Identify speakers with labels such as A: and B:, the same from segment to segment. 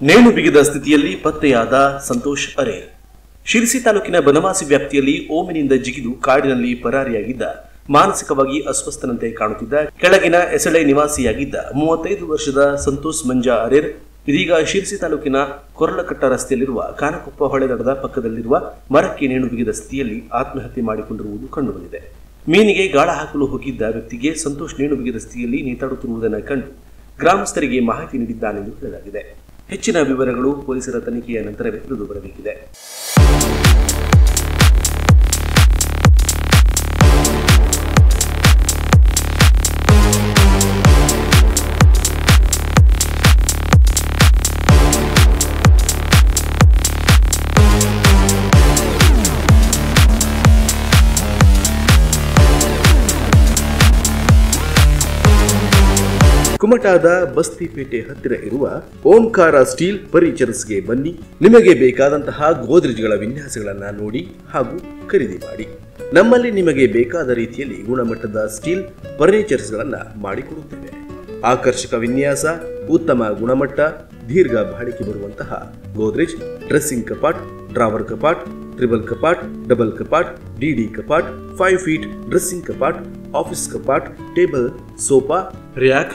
A: ನೇಣು ಬಿಗಿದ ಸ್ಥಿತಿಯಲ್ಲಿ ಪತ್ತೆಯಾದ ಸಂತೋಷ್ ಅರೆ. ಶಿರಸಿ ತಾಲೂಕಿನ ಬನವಾಸಿ ವ್ಯಾಪ್ತಿಯಲ್ಲಿ ಓಮಿನಿಂದ ಜಿಗಿದು ಕಾಡಿನಲ್ಲಿ ಪರಾರಿಯಾಗಿದ್ದ, ಮಾನಸಿಕವಾಗಿ ಅಸ್ವಸ್ಥನಂತೆ ಕಾಣುತ್ತಿದ್ದ ಕೆಳಗಿನ ಎಸಳೆ ನಿವಾಸಿಯಾಗಿದ್ದ 35 ವರ್ಷದ ಸಂತೋಷ್ ಮಂಜಾ ಅರೇರ್ ಇದೀಗ ಶಿರಸಿ ತಾಲೂಕಿನ ಕೊರಲಕಟ್ಟ ರಸ್ತೆಯಲ್ಲಿರುವ ಕಾನಕೊಪ್ಪ ಹೊಳೆದಡದ ಪಕ್ಕದಲ್ಲಿರುವ ಮರಕ್ಕೆ ನೇಣು ಬಿಗಿದ ಸ್ಥಿತಿಯಲ್ಲಿ ಆತ್ಮಹತ್ಯೆ ಮಾಡಿಕೊಂಡಿರುವುದು ಕಂಡುಬಂದಿದೆ. ಮೀನಿಗೆ ಗಾಳ ಹಾಕಲು ಹೋಗಿದ್ದ ವ್ಯಕ್ತಿಗೆ ಸಂತೋಷ್ ನೇಣು ಬಿಗಿದ ಸ್ಥಿತಿಯಲ್ಲಿ ನೇತಾಡುತ್ತಿರುವುದನ್ನು ಕಂಡು ಗ್ರಾಮಸ್ಥರಿಗೆ ಮಾಹಿತಿ ನೀಡಿದ್ದಾನೆಂದು ಹೇಳಲಾಗಿದೆ. ಹೆಚ್ಚಿನ ವಿವರಗಳು ಪೊಲೀಸರ ತನಿಖೆಯ ನಂತರವೇ ತಿಳಿದು ಬರಬೇಕಿದೆ. ಕುಮಟಾದ ಬಸ್ತಿಪೇಟೆ ಹತ್ತಿರ ಇರುವ ಓಂಕಾರ ಸ್ಟೀಲ್ ಫರ್ನಿಚರ್ಸ್ಗೆ ಬನ್ನಿ. ನಿಮಗೆ ಬೇಕಾದಂತಹ ಗೋದ್ರೇಜ್ಗಳ ವಿನ್ಯಾಸಗಳನ್ನು ನೋಡಿ ಹಾಗೂ ಖರೀದಿ ಮಾಡಿ. ನಮ್ಮಲ್ಲಿ ನಿಮಗೆ ಬೇಕಾದ ರೀತಿಯಲ್ಲಿ ಗುಣಮಟ್ಟದ ಸ್ಟೀಲ್ ಫರ್ನಿಚರ್ಸ್ಗಳನ್ನು ಮಾಡಿಕೊಡುತ್ತೇವೆ. ಆಕರ್ಷಕ ವಿನ್ಯಾಸ, ಉತ್ತಮ ಗುಣಮಟ್ಟ, ದೀರ್ಘ ಬಾಳಿಕೆ ಬರುವಂತಹ ಗೋದ್ರೇಜ್, ಡ್ರೆಸ್ಸಿಂಗ್ ಕಪಾಟ್, ಡ್ರಾವರ್ ಕಪಾಟ್, ಟ್ರಿಬಲ್ ಕಪಾಟ್, ಡಬಲ್ ಕಪಾಟ್, ಡಿಡಿ ಕಪಾಟ್, 5 ಫೀಟ್ ಡ್ರೆಸ್ಸಿಂಗ್ ಕಪಾಟ್, ಆಫೀಸ್ ಕಪಾಟ್, ಟೇಬಲ್, ಸೋಫಾ, ರ್ಯಾಕ್,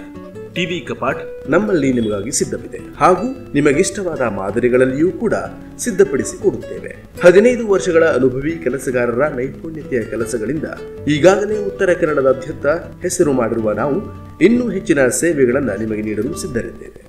A: ಟಿವಿ ಕಪಾಟ್ ನಮ್ಮಲ್ಲಿ ನಿಮಗಾಗಿ ಸಿದ್ಧವಿದೆ. ಹಾಗೂ ನಿಮಗಿಷ್ಟವಾದ ಮಾದರಿಗಳಲ್ಲಿಯೂ ಕೂಡ ಸಿದ್ಧಪಡಿಸಿ ಕೊಡುತ್ತೇವೆ. 15 ವರ್ಷಗಳ ಅನುಭವಿ ಕೆಲಸಗಾರರ ನೈಪುಣ್ಯತೆಯ ಕೆಲಸಗಳಿಂದ ಈಗಾಗಲೇ ಉತ್ತರ ಕನ್ನಡದಾದ್ಯಂತ ಹೆಸರು ಮಾಡಿರುವ ನಾವು ಇನ್ನೂ ಹೆಚ್ಚಿನ ಸೇವೆಗಳನ್ನು ನಿಮಗೆ ನೀಡಲು ಸಿದ್ಧರಿದ್ದೇವೆ.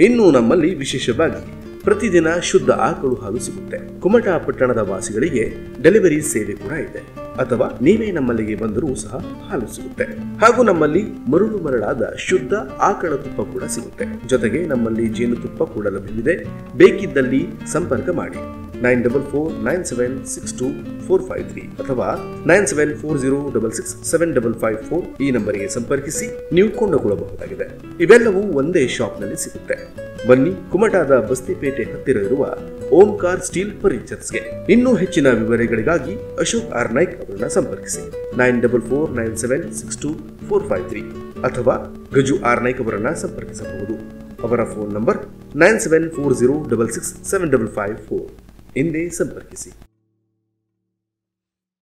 A: ಇನ್ನು ನಮ್ಮಲ್ಲಿ ವಿಶೇಷವಾಗಿ ಪ್ರತಿದಿನ ಶುದ್ಧ ಆಕಳು ಹಾಲು ಸಿಗುತ್ತೆ. ಕುಮಟಾ ಪಟ್ಟಣದ ವಾಸಿಗಳಿಗೆ ಡೆಲಿವರಿ ಸೇವೆ ಕೂಡ ಇದೆ. ಅಥವಾ ನೀವೇ ನಮ್ಮಲ್ಲಿಗೆ ಬಂದರೂ ಸಹ ಹಾಲು ಸಿಗುತ್ತೆ. ಹಾಗೂ ನಮ್ಮಲ್ಲಿ ಮರಳಾದ ಶುದ್ಧ ಆಕಳ ತುಪ್ಪ ಕೂಡ ಸಿಗುತ್ತೆ. ಜೊತೆಗೆ ನಮ್ಮಲ್ಲಿ ಜೇನುತುಪ್ಪ ಕೂಡ ಲಭ್ಯವಿದೆ. ಬೇಕಿದ್ದಲ್ಲಿ ಸಂಪರ್ಕ ಮಾಡಿ 9449762453 ಅಥವಾ 9740667554 ಈ ನಂಬರಿಗೆ ಸಂಪರ್ಕಿಸಿ ನೀವು ಕೊಂಡುಕೊಳ್ಳಬಹುದಾಗಿದೆ. ಇವೆಲ್ಲವೂ ಒಂದೇ ಶಾಪ್ನಲ್ಲಿ ಸಿಗುತ್ತೆ. ಬನ್ನಿ, ಕುಮಟಾದ ಬಸ್ತಿಪೇಟೆ ಹತ್ತಿರ ಇರುವ ಓಂಕಾರ್ ಸ್ಟೀಲ್ ಫರ್ನಿಚರ್ಸ್ಗೆ. ಇನ್ನೂ ಹೆಚ್ಚಿನ ವಿವರಗಳಿಗಾಗಿ ಅಶೋಕ್ ಆರ್ ನಾಯ್ಕ್ ಅವರನ್ನ ಸಂಪರ್ಕಿಸಿ 9449762453 ಅಥವಾ ಗಜು ಆರ್ ನಾಯ್ಕ್ ಅವರನ್ನ ಸಂಪರ್ಕಿಸಬಹುದು. ಅವರ ಫೋನ್ ನಂಬರ್ 9740667554. ಹಿಂದೆ ಸಂಪರ್ಕಿಸಿ.